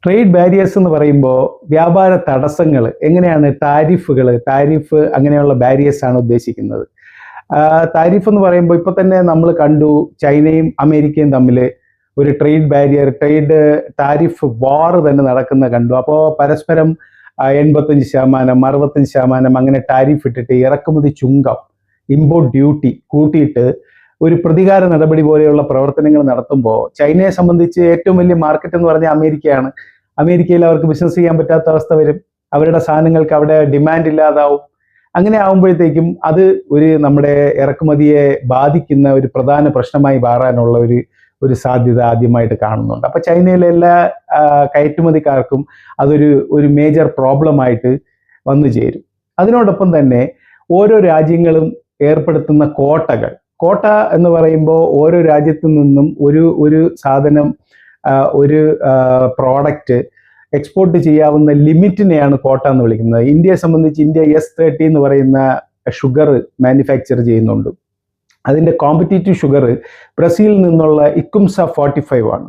Trade barriers എന്ന് പറയുമ്പോൾ വ്യാപാര തടസ്സങ്ങൾ എങ്ങനെയാണ് താരിഫ് അങ്ങനെയുള്ള ബാരിയേഴ്സ് ആണ് ഉദ്ദേശിക്കുന്നത്. താരിഫ് എന്ന് പറയുമ്പോൾ ഇപ്പൊ തന്നെ നമ്മൾ കണ്ടു ചൈനയും അമേരിക്കയും തമ്മിൽ ഒരു ട്രേഡ് താരിഫ് വാർ തന്നെ നടക്കുന്ന കണ്ടു. അപ്പോൾ പരസ്പരം 85%, 65% അങ്ങനെ ടാരിഫ് ഇട്ടിട്ട് ഇറക്കുമതി ചുങ്കം, ഇമ്പോർട്ട് ഡ്യൂട്ടി കൂട്ടിയിട്ട് ഒരു പ്രതികാര നടപടി പോലെയുള്ള പ്രവർത്തനങ്ങൾ നടത്തുമ്പോൾ ചൈനയെ സംബന്ധിച്ച് ഏറ്റവും വലിയ മാർക്കറ്റ് എന്ന് പറഞ്ഞാൽ അമേരിക്കയാണ്. അമേരിക്കയിൽ അവർക്ക് ബിസിനസ് ചെയ്യാൻ പറ്റാത്ത അവസ്ഥ വരും. അവരുടെ സാധനങ്ങൾക്ക് അവിടെ ഡിമാൻഡ് ഇല്ലാതാവും. അങ്ങനെ ആവുമ്പോഴത്തേക്കും അത് നമ്മുടെ ഇറക്കുമതിയെ ബാധിക്കുന്ന ഒരു പ്രധാന പ്രശ്നമായി മാറാനുള്ള ഒരു സാധ്യത ആദ്യമായിട്ട് കാണുന്നുണ്ട്. അപ്പൊ ചൈനയിലെ എല്ലാ കയറ്റുമതിക്കാർക്കും അതൊരു മേജർ പ്രോബ്ലമായിട്ട് വന്നു ചേരും. അതിനോടൊപ്പം തന്നെ ഓരോ രാജ്യങ്ങളും ഏർപ്പെടുത്തുന്ന കോട്ട എന്ന് പറയുമ്പോൾ ഓരോ രാജ്യത്തു നിന്നും ഒരു സാധനം, ഒരു പ്രോഡക്റ്റ് എക്സ്പോർട്ട് ചെയ്യാവുന്ന ലിമിറ്റിനെയാണ് കോട്ട എന്ന് വിളിക്കുന്നത്. ഇന്ത്യയെ സംബന്ധിച്ച് ഇന്ത്യ S30 എന്ന് പറയുന്ന ഷുഗർ മാനുഫാക്ചർ ചെയ്യുന്നുണ്ട്. അതിൻ്റെ കോമ്പറ്റീറ്റീവ് ഷുഗർ ബ്രസീലിൽ നിന്നുള്ള ഇക്കുംസ 45 ആണ്.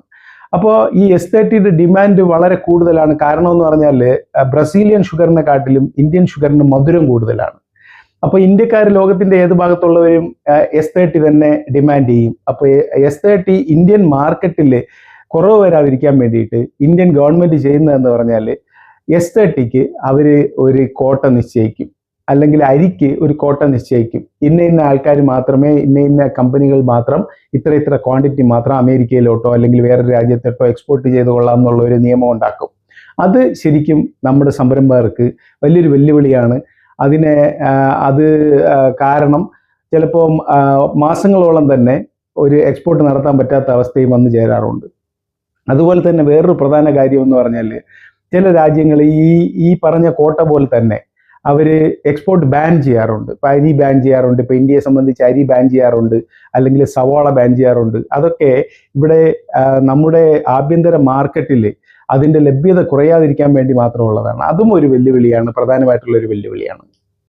അപ്പോൾ ഈ S30യുടെ ഡിമാൻഡ് വളരെ കൂടുതലാണ്. കാരണം എന്ന് പറഞ്ഞാൽ ബ്രസീലിയൻ ഷുഗറിനെ കാട്ടിലും ഇന്ത്യൻ ഷുഗറിന് മധുരം കൂടുതലാണ്. അപ്പോൾ ഇന്ത്യക്കാർ ലോകത്തിന്റെ ഏത് ഭാഗത്തുള്ളവരും S30 തന്നെ ഡിമാൻഡ് ചെയ്യും. അപ്പോൾ S30 ഇന്ത്യൻ മാർക്കറ്റിൽ കുറവ് വരാതിരിക്കാൻ വേണ്ടിയിട്ട് ഇന്ത്യൻ ഗവൺമെന്റ് ചെയ്യുന്നതെന്ന് പറഞ്ഞാൽ S30ക്ക് അവർ ഒരു കോട്ട നിശ്ചയിക്കും, അല്ലെങ്കിൽ അരിക്ക് ഒരു കോട്ട നിശ്ചയിക്കും. ഇന്ന ആൾക്കാർ മാത്രമേ, ഇന്ന കമ്പനികൾ മാത്രം ഇത്ര ക്വാണ്ടിറ്റി മാത്രം അമേരിക്കയിലോട്ടോ അല്ലെങ്കിൽ വേറൊരു രാജ്യത്തോട്ടോ എക്സ്പോർട്ട് ചെയ്ത് കൊള്ളാം എന്നുള്ള ഒരു നിയമം ഉണ്ടാക്കും. അത് ശരിക്കും നമ്മുടെ സംരംഭകർക്ക് വലിയൊരു വെല്ലുവിളിയാണ്. അത് കാരണം ചിലപ്പോൾ മാസങ്ങളോളം തന്നെ ഒരു എക്സ്പോർട്ട് നടത്താൻ പറ്റാത്ത അവസ്ഥയും വന്നു ചേരാറുണ്ട്. അതുപോലെ തന്നെ വേറൊരു പ്രധാന കാര്യം എന്ന് പറഞ്ഞാൽ ചില രാജ്യങ്ങൾ ഈ പറഞ്ഞ കോട്ട പോലെ തന്നെ അവർ എക്സ്പോർട്ട് ബാൻ ചെയ്യാറുണ്ട്. ഇപ്പം അരി ബാൻ ചെയ്യാറുണ്ട്. ഇപ്പം ഇന്ത്യയെ സംബന്ധിച്ച് അരി ബാൻ ചെയ്യാറുണ്ട്, അല്ലെങ്കിൽ സവാള ബാൻ ചെയ്യാറുണ്ട്. അതൊക്കെ ഇവിടെ നമ്മുടെ ആഭ്യന്തര മാർക്കറ്റിൽ അതിൻ്റെ ലഭ്യത കുറയാതിരിക്കാൻ വേണ്ടി മാത്രമുള്ളതാണ്. അതും ഒരു വെല്ലുവിളിയാണ്, പ്രധാനമായിട്ടുള്ള ഒരു വെല്ലുവിളിയാണ്.